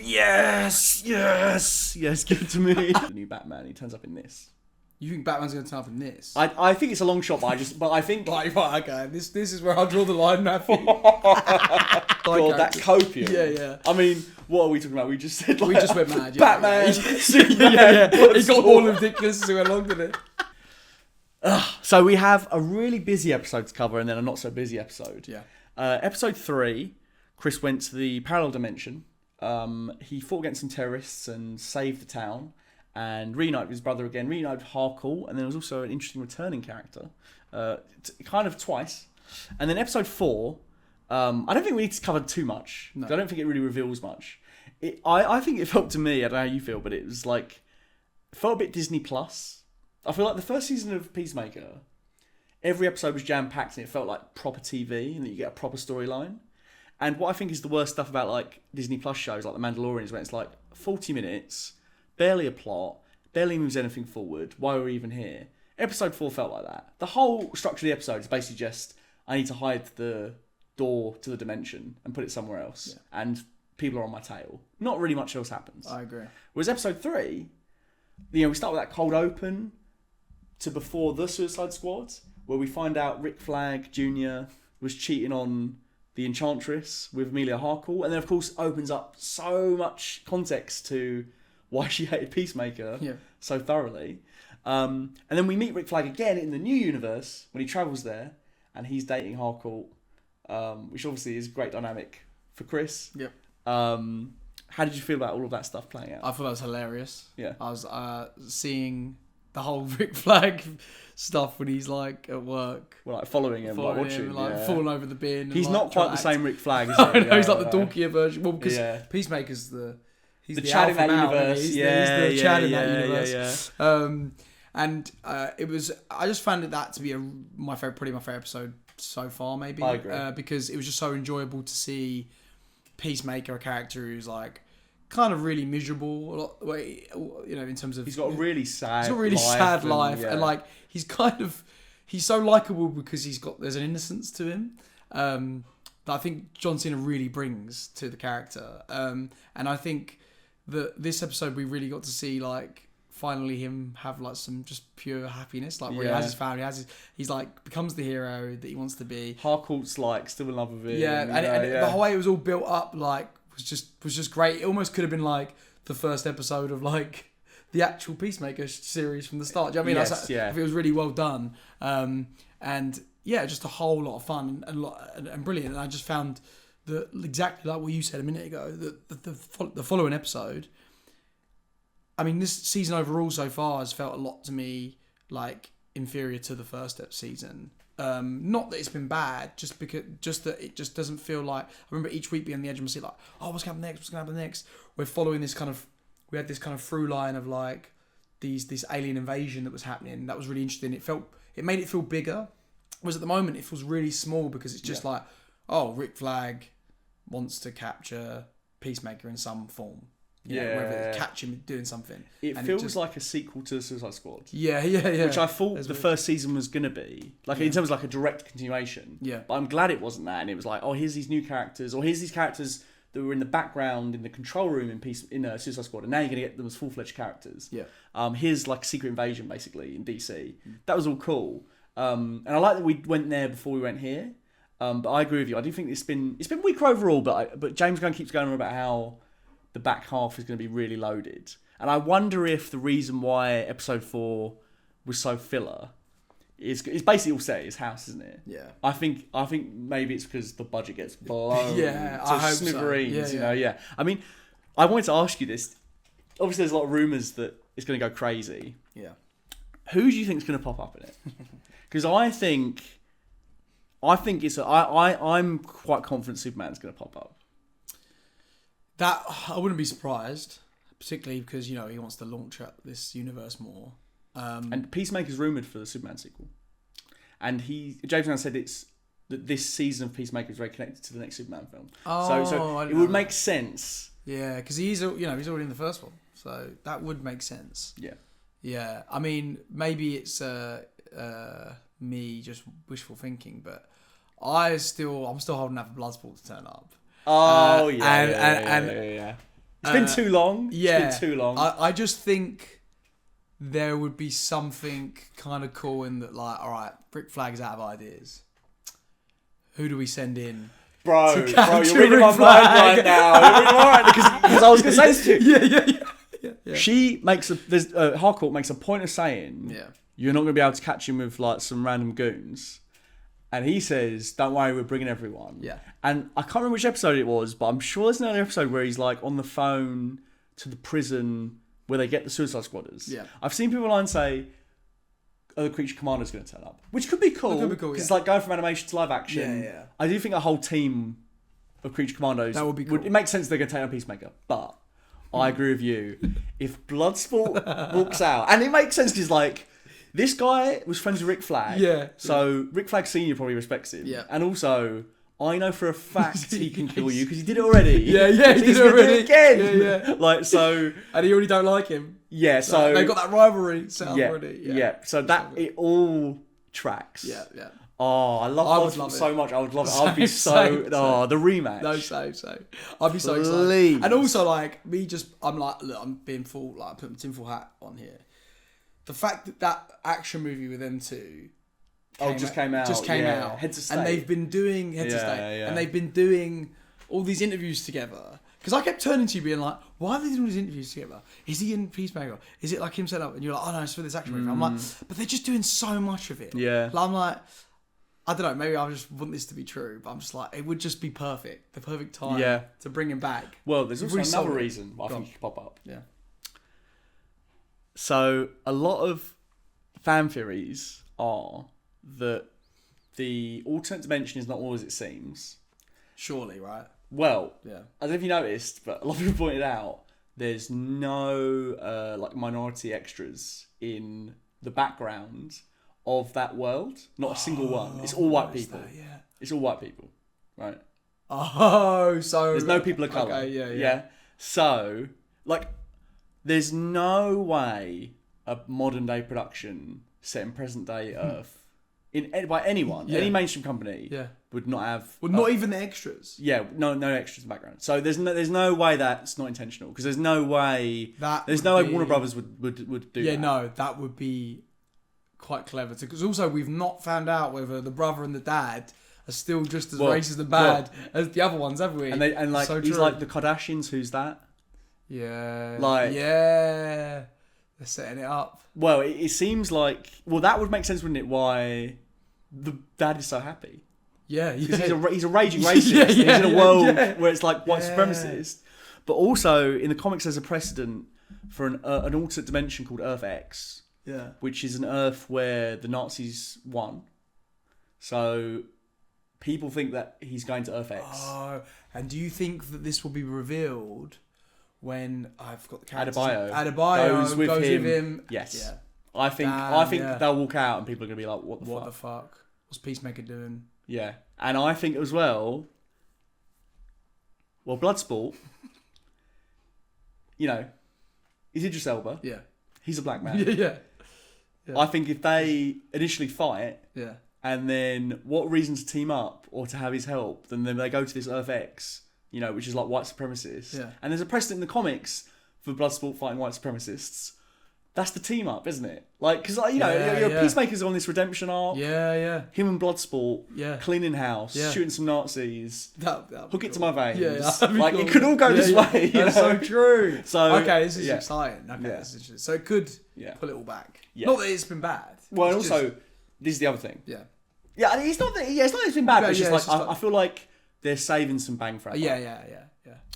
Yes, give it to me. The new Batman, he turns up in this. You think Batman's going to turn up in this? I think it's a long shot, but I think right, okay. This is where I'll draw the line, Matthew. God, that copium. Yeah. I mean, what are we talking about? We just said we just went mad. Batman, Superman. Yeah. It got all ridiculous as we went along with it. So we have a really busy episode to cover, and then a not so busy episode. Yeah. Episode 3, Chris went to the parallel dimension. He fought against some terrorists and saved the town. And reunited with his brother again, reunited with Harcourt, and there was also an interesting returning character, kind of twice. And then episode 4, I don't think we need to cover too much. No. I don't think it really reveals much. I think it felt to me, I don't know how you feel, but it was like, it felt a bit Disney Plus. I feel like the first season of Peacemaker, every episode was jam-packed and it felt like proper TV, and that you get a proper storyline. And what I think is the worst stuff about like Disney Plus shows, like The Mandalorian, is when it's like 40 minutes, barely a plot, barely moves anything forward. Why are we even here? Episode 4 felt like that. The whole structure of the episode is basically just, I need to hide the door to the dimension and put it somewhere else. Yeah. And people are on my tail. Not really much else happens. I agree. Whereas episode 3, we start with that cold open to before the Suicide Squad, where we find out Rick Flag Jr. was cheating on the Enchantress with Amelia Harcourt. And then, of course, opens up so much context to why she hated Peacemaker so thoroughly. And then we meet Rick Flag again in the new universe when he travels there and he's dating Harcourt, which obviously is a great dynamic for Chris. Yep. How did you feel about all of that stuff playing out? I thought that was hilarious. Yeah. I was seeing the whole Rick Flag stuff when he's like at work. Well, like following him, like watching him, falling over the bin. He's and, not quite the same Rick Flag, is he? he? No, he's like the dorkier version. Well, because Peacemaker's He's the Chad in that universe. He's the Chad in that universe. And it was. I just found that to be my favorite episode so far. Maybe I agree. because it was just so enjoyable to see Peacemaker, a character who's like kind of really miserable. In terms of he's got a really sad. He's got a really sad life, and like he's so likable because there's an innocence to him. That I think John Cena really brings to the character, and I think that this episode we really got to see like finally him have like some just pure happiness, like where he has his family, he's like becomes the hero that he wants to be. Harcourt's like still in love with him. And the whole way it was all built up like was just great. It almost could have been like the first episode of like the actual Peacemaker series from the start. Do you know what I mean? Yes, it was really well done, and just a whole lot of fun and brilliant. And I just found that exactly like what you said a minute ago, that the following episode, I mean, this season overall so far has felt a lot to me like inferior to the first season. Not that it's been bad, just that it just doesn't feel like. I remember each week being on the edge of my seat, like, oh, what's going to happen next? What's going to happen next? We're following this kind of. We had this kind of through line of like this alien invasion that was happening. That was really interesting. It made it feel bigger. Whereas at the moment it feels really small because it's just like, oh, Rick Flag wants to capture Peacemaker in some form. Whether they catch him doing something. It feels like a sequel to the Suicide Squad. Yeah. Which I thought the first season was going to be. Like in terms of like a direct continuation. Yeah. But I'm glad it wasn't that. And it was like, oh, here's these new characters. Or here's these characters that were in the background in the control room in Suicide Squad. And now you're going to get them as full-fledged characters. Yeah. Here's like Secret Invasion, basically, in DC. That was all cool. And I like that we went there before we went here. But I agree with you. I do think it's been weaker overall. But James Gunn keeps going on about how the back half is going to be really loaded. And I wonder if the reason why episode 4 was so filler is basically all set at his house, isn't it? Yeah. I think maybe it's because the budget gets blown to I hope smithereens. So. Yeah. I mean, I wanted to ask you this. Obviously, there's a lot of rumours that it's going to go crazy. Yeah. Who do you think is going to pop up in it? Because I think it's. I'm quite confident Superman's going to pop up. That I wouldn't be surprised, particularly because he wants to launch up this universe more. And Peacemaker's rumoured for the Superman sequel, and James Gunn said that this season of Peacemaker is very connected to the next Superman film. Oh, so it would make sense. Yeah, because he's already in the first one, so that would make sense. Yeah. I mean, maybe it's me just wishful thinking, but I'm still holding out for Bloodsport to turn up. Oh and yeah. It's been too long. Yeah, it's been too long. I just think there would be something kind of cool in that, like, all right, Rick Flag's out of ideas. Who do we send in? Bro, you're reading my mind right now. You're reading my mind because I was going to say this to you. Yeah. She makes Harcourt makes a point of saying, you're not going to be able to catch him with like some random goons. And he says, don't worry, we're bringing everyone. Yeah. And I can't remember which episode it was, but I'm sure there's another episode where he's like on the phone to the prison where they get the Suicide Squatters. Yeah. I've seen people online say, the Creature Commandos going to turn up, which could be cool. Because it's like going from animation to live action. Yeah. I do think a whole team of Creature Commandos that would be cool. It makes sense they're going to take on Peacemaker, but I agree with you. If Bloodsport walks out, and it makes sense because like this guy was friends with Rick Flag, so Rick Flag Senior probably respects him, and also I know for a fact he can kill you because he did it already. He did it already. Do it again. Like so, and he already don't like him. Yeah, so they've got that rivalry set up already. Yeah, so that it all tracks. Yeah. Oh, I love Bloodsport so much. I would love it. I'd be the rematch. No, same. I'd be so excited. And also, like I'm like, look, I'm being full, like, putting my tinfoil hat on here. The fact that action movie with them two came out. Heads of State. And they've been doing Heads of State. And they've been doing all these interviews together. Because I kept turning to you being like, why are they doing these interviews together? Is he in Peacemaker? Is it like him set up? And you're like, oh no, it's for this action movie. I'm like, but they're just doing so much of it. Yeah. Like, I'm like, I don't know, maybe I just want this to be true, but I'm just like, it would just be perfect. The perfect time to bring him back. Well, there's also another reason why I think he could pop up. Yeah. So, a lot of fan theories are that the alternate dimension is not all as it seems. Surely, right? Well, I don't know if you noticed, but a lot of people pointed out there's no like minority extras in the background of that world. Not a single one. It's all white people. It's all white people, right? Oh, so there's no people of color. Okay, yeah. So, like, there's no way a modern day production set in present day Earth by anyone, any mainstream company, would not have. Well, not even the extras. Yeah, no extras in the background. So there's no way that's not intentional because there's no way Warner Brothers would do that. Yeah, no, that would be quite clever. Because also we've not found out whether the brother and the dad are still just as racist and bad as the other ones, have we? And like so he's like the Kardashians. Who's that? Yeah. Like they're setting it up. Well, it seems like that would make sense, wouldn't it? Why the dad is so happy? Yeah, because he's a raging racist. He's in a world where it's like white supremacist. But also in the comics, there's a precedent for an alternate dimension called Earth X. Yeah, which is an Earth where the Nazis won. So people think that he's going to Earth X. Oh, and do you think that this will be revealed when I've got the character Adebayo goes with him? Yes. Yeah. I think they'll walk out and people are going to be like, what the fuck? What's Peacemaker doing? Yeah. And I think as well, Bloodsport, he's Idris Elba. Yeah. He's a black man. Yeah. I think if they initially fight, yeah, and then what reason to team up or to have his help, then they go to this Earth X, which is like white supremacists. Yeah. And there's a precedent in the comics for Bloodsport fighting white supremacists. That's the team up, isn't it? Like, because Peacemaker's on this redemption arc. Yeah. Him and Bloodsport, cleaning house, shooting some Nazis, hook it to my veins. Yeah, like it could all go this way. That's so true. So okay, this is exciting. Okay, this is interesting. So it could pull it all back. Yeah. Not that it's been bad. Well, and also this is the other thing. Yeah. Yeah, it's not that it's been bad. But it's just like I feel like they're saving some bang for it. Yeah.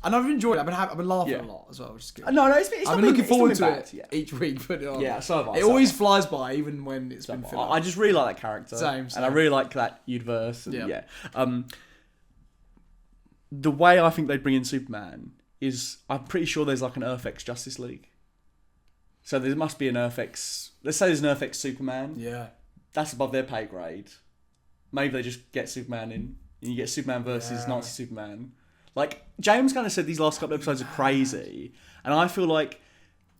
And I've enjoyed it. I've been laughing a lot as well, which is good. No, it's I've been looking forward to it each week. Put it on. Yeah, so have I. It always flies by, even when it's been filmed. I just really like that character. Same. And I really like that universe. And the way I think they'd bring in Superman is, I'm pretty sure there's like an Earth X Justice League. So there must be an Earth X. Let's say there's an Earth X Superman. Yeah. That's above their pay grade. Maybe they just get Superman in, and you get Superman versus Nazi Superman. Like, James kind of said these last couple of episodes are crazy. And I feel like,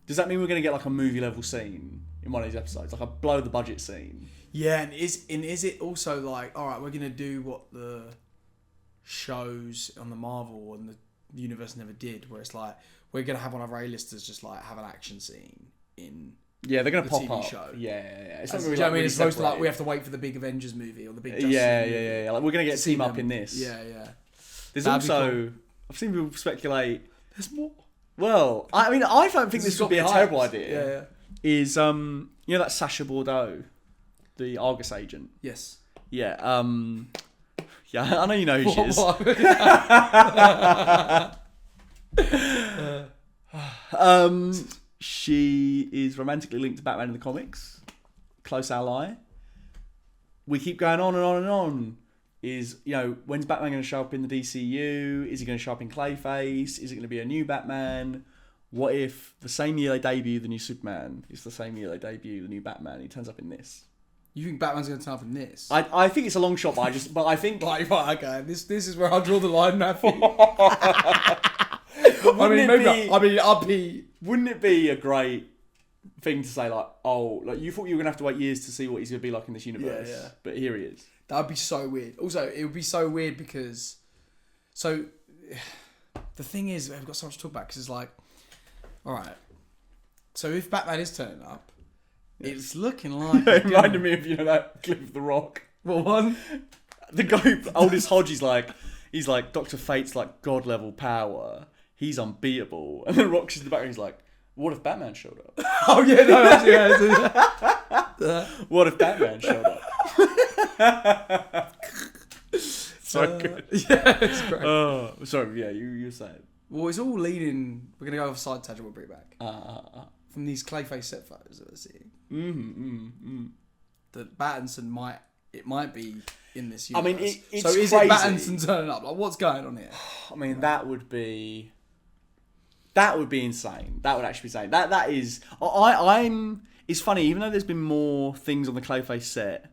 does that mean we're going to get like a movie level scene in one of these episodes? Like a blow the budget scene? Yeah, and is it also like, all right, we're going to do what the shows on the Marvel and the universe never did, where it's like we're gonna have one of our A-listers just like have an action scene in they're gonna the pop TV up. show. Yeah. It's Do not you really know what I mean? really It's supposed to like separated. we have to wait for the big Avengers movie or the big Justice Yeah. movie. Like we're gonna get team up them. in this. Yeah. There's That'd be also cool. I've seen people speculate. There's more. Well, I mean, I don't think this would be a terrible hyped. idea. Yeah. Is you know that Sacha Bordeaux, the Argus agent. Yes. Yeah. Yeah, I know you know who she is. She is romantically linked to Batman in the comics. Close ally. We keep going on and on and on. Is, when's Batman going to show up in the DCU? Is he going to show up in Clayface? Is it going to be a new Batman? What if the same year they debut the new Superman, it's the same year they debut the new Batman, he turns up in this? You think Batman's going to turn up in this? I think it's a long shot, but I think... Right, okay, this is where I draw the line, Matthew. Wouldn't it be a great thing to say, like, you thought you were going to have to wait years to see what he's going to be like in this universe, Yeah. but here he is. That would be so weird. Also, it would be so weird because... So, the thing is, we've got so much to talk about because it's like... Alright. So, if Batman is turning up, it's looking like... It reminded me of, that clip of The Rock. What one? The guy, Aldous Hodge, he's like, Dr. Fate's like God-level power. He's unbeatable. And then Rock's in the background, he's like, what if Batman showed up? Oh, yeah, no, What if Batman showed up? So good. Yeah, it's great. Oh, sorry, yeah, you were saying. Well, it's all leading... We're going to go off side tangent, we'll bring it back. From these Clayface set photos that we're seeing. That Pattinson might be in this universe. I mean, it's so is crazy. it Pattinson turning up? Like, what's going on here? I mean, that would be insane. That would actually be insane. That is... I'm... It's funny, even though there's been more things on the Clayface set,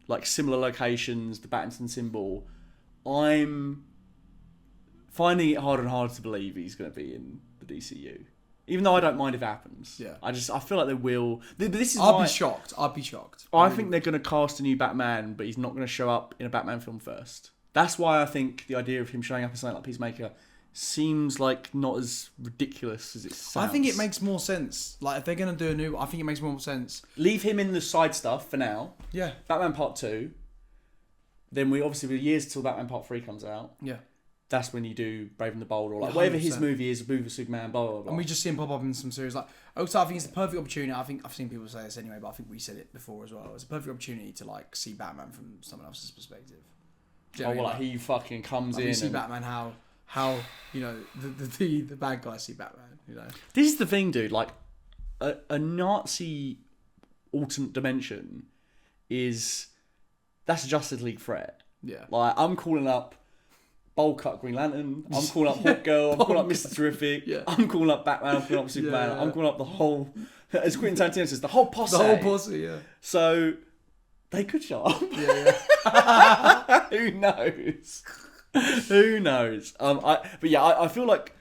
like similar locations, the Pattinson symbol, I'm finding it harder and harder to believe he's going to be in the DCU. Even though I don't mind if it happens. Yeah. I feel like they will. This is I'd be shocked. I think they're going to cast a new Batman, but he's not going to show up in a Batman film first. That's why I think the idea of him showing up in something like Peacemaker seems like not as ridiculous as it sounds. I think it makes more sense. Like, if they're going to do a new... I think it makes more sense. Leave him in the side stuff for now. Yeah. Batman Part 2. Then we obviously, years till Batman Part 3 comes out. Yeah. That's when you do Brave and the Bold, or like 100%. whatever his movie is, Boo v Superman, blah, blah, blah. And we just see him pop up in some series. Like, also, I think it's the perfect opportunity. I think I've seen people say this anyway, but I think we said it before as well. It's a perfect opportunity to, like, see Batman from someone else's perspective. Do you know what I mean? He fucking comes in. We see Batman how the bad guys see Batman. This is the thing, dude. Like, a Nazi alternate dimension that's a Justice League threat. Yeah. Like, I'm calling up Bowl Cut Green Lantern. I'm calling up Hawk Girl. I'm calling up Mr. Terrific. Yeah. I'm calling up Batman. I'm calling up Superman. Yeah. I'm calling up the whole, as Quentin Tarantino says, the whole posse. The whole posse, yeah. So they could show up. Yeah. Who knows? Who knows? I feel like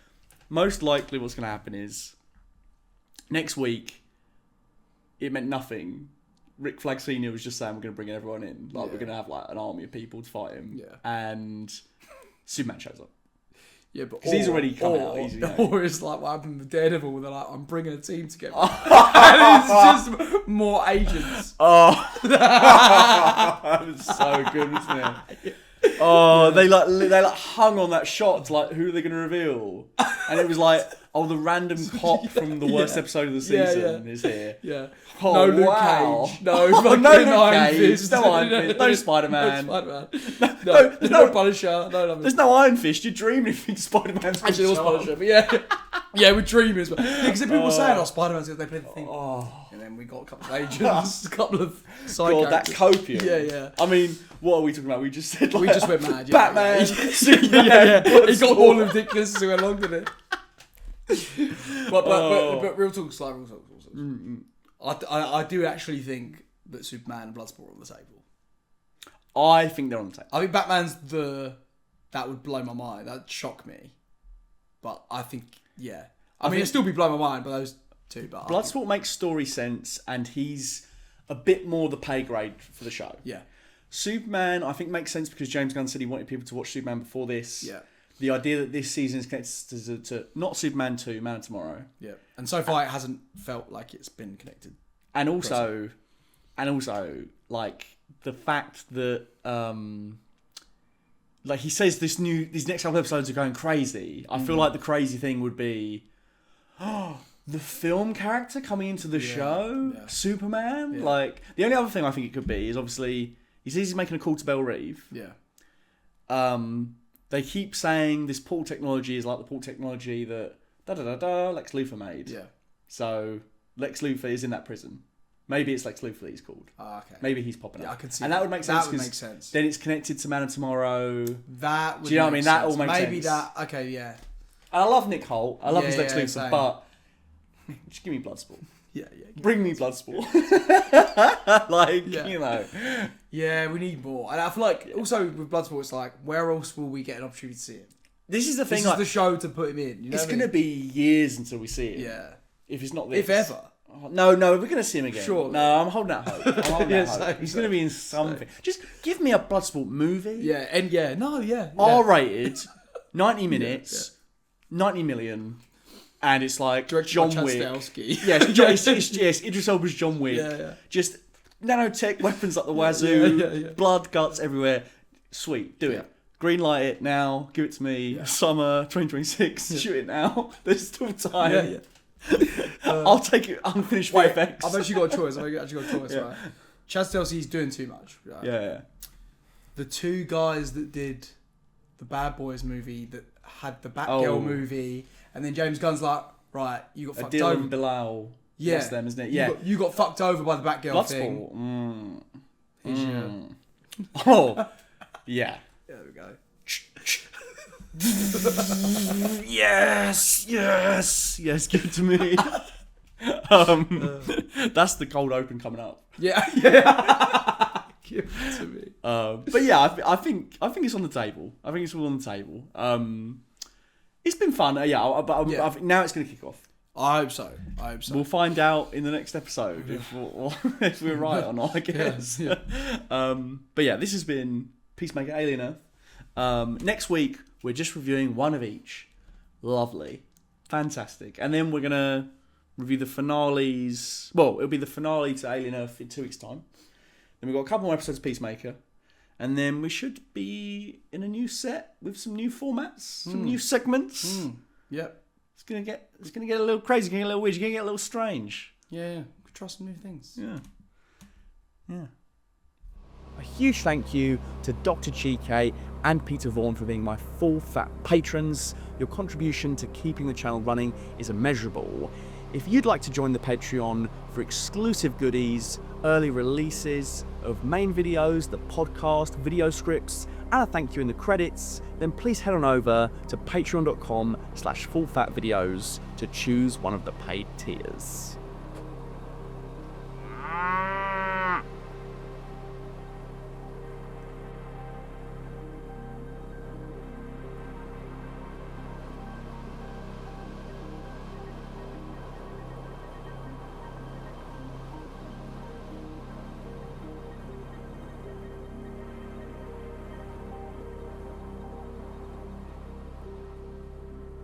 most likely what's going to happen is next week it meant nothing. Rick Flag Sr. was just saying we're going to bring everyone in. We're going to have like an army of people to fight him. Yeah. And Superman shows up. Yeah, but he's already come out. Or it's like what happened with Daredevil, where they're like, I'm bringing a team together. And it's just more agents. Oh. That was so good, wasn't it? Oh, they hung on that shot to like, who are they going to reveal? And it was like, the random cop from the worst episode of the season is here. Yeah. Oh, no Luke Cage. No fucking Iron Fist. No Iron Fist. No Spider-Man. No Spider-Man. There's no Punisher. No nothing. There's no Iron Fist. You're dreaming if you think Spider-Man's actually, it was Punisher, but yeah. Yeah, we're dreaming as well. Yeah, because people were saying, Spider-Man's going to play the thing. And then we got a couple of agents, a couple of side characters. That copium. Yeah. I mean, what are we talking about? We just said we just went mad. Batman, Superman, It got all ridiculous as we went along, didn't it? But real talk. I do actually think that Superman and Bloodsport are on the table. I think they're on the table. I think Batman's that would blow my mind. That'd shock me. But I think, yeah. I mean, it'd still be blowing my mind, but those two. But Bloodsport makes story sense, and he's a bit more the pay grade for the show. Yeah. Superman, I think, makes sense because James Gunn said he wanted people to watch Superman before this. Yeah. The idea that this season is connected to not Superman 2, Man of Tomorrow. Yeah. And so far, it hasn't felt like it's been connected. And also, like, the fact that, like, he says these next couple episodes are going crazy. I feel like the crazy thing would be, the film character coming into the show, Superman. Yeah. Like, the only other thing I think it could be is obviously he says he's making a call to Belle Reeve. Yeah. They keep saying this portal technology is like the portal technology that Lex Luthor made. Yeah. So Lex Luthor is in that prison. Maybe it's Lex Luthor that he's called. Okay. Maybe he's popping up. I could see and that would make sense. That would make sense. Then it's connected to Man of Tomorrow. That would. Do you know what I mean? That sense. all makes Maybe sense. that. Okay. Yeah. And I love Nick Holt. I love his Lex Luthor, same. but just give me Bloodsport. Yeah. Bring me Bloodsport. Like, you know. Yeah, we need more. And I feel like also with Bloodsport, it's like, where else will we get an opportunity to see him? This is the thing. This is the show to put him in. You know it's going to be years until we see it. Yeah. If it's not this. If ever. Oh, no, we're going to see him again. Sure. No, I'm holding out hope. Same, He's going to be in something. Just give me a Bloodsport movie. Yeah, and yeah. R-rated, 90 minutes, 90 million, and it's like Directed John by Wick. Chastelski. Yes, Idris Elba's John Wick. Yeah. Just nanotech weapons up the wazoo, blood, guts everywhere. Sweet, do it. Green light it now. Give it to me. Yeah. Summer 2026. Shoot it now. There's still time. Yeah. I'll take it unfinished VFX. I've actually got a choice. Right? Chastelski's doing too much. Right? Yeah. The two guys that did the Bad Boys movie that had the Batgirl movie, and then James Gunn's like, right, you got fucked Adil over. and Bilal. Yeah. That's them, isn't it? Yeah. You got fucked over by the Batgirl thing. Oh, yeah. There we go. Yes, give it to me. That's the cold open coming up. Yeah. Give it to me. But yeah, I think it's on the table. I think it's all on the table. It's been fun. I think now it's going to kick off. I hope so. We'll find out in the next episode if we're right or not, I guess. Yeah. But yeah, this has been Peacemaker Alien Earth. Next week, we're just reviewing one of each. Lovely. Fantastic. And then we're going to review the finales. Well, it'll be the finale to Alien Earth in 2 weeks' time. Then we've got a couple more episodes of Peacemaker. And then we should be in a new set with some new formats, some new segments. Yep. It's gonna get a little crazy, it's gonna get a little weird, it's gonna get a little strange. Yeah. Try some new things. Yeah. A huge thank you to Dr. Chike and Peter Vaughan for being my full fat patrons. Your contribution to keeping the channel running is immeasurable. If you'd like to join the Patreon for exclusive goodies, early releases of main videos, the podcast, video scripts, and a thank you in the credits, then please head on over to patreon.com/fullfatvideos to choose one of the paid tiers.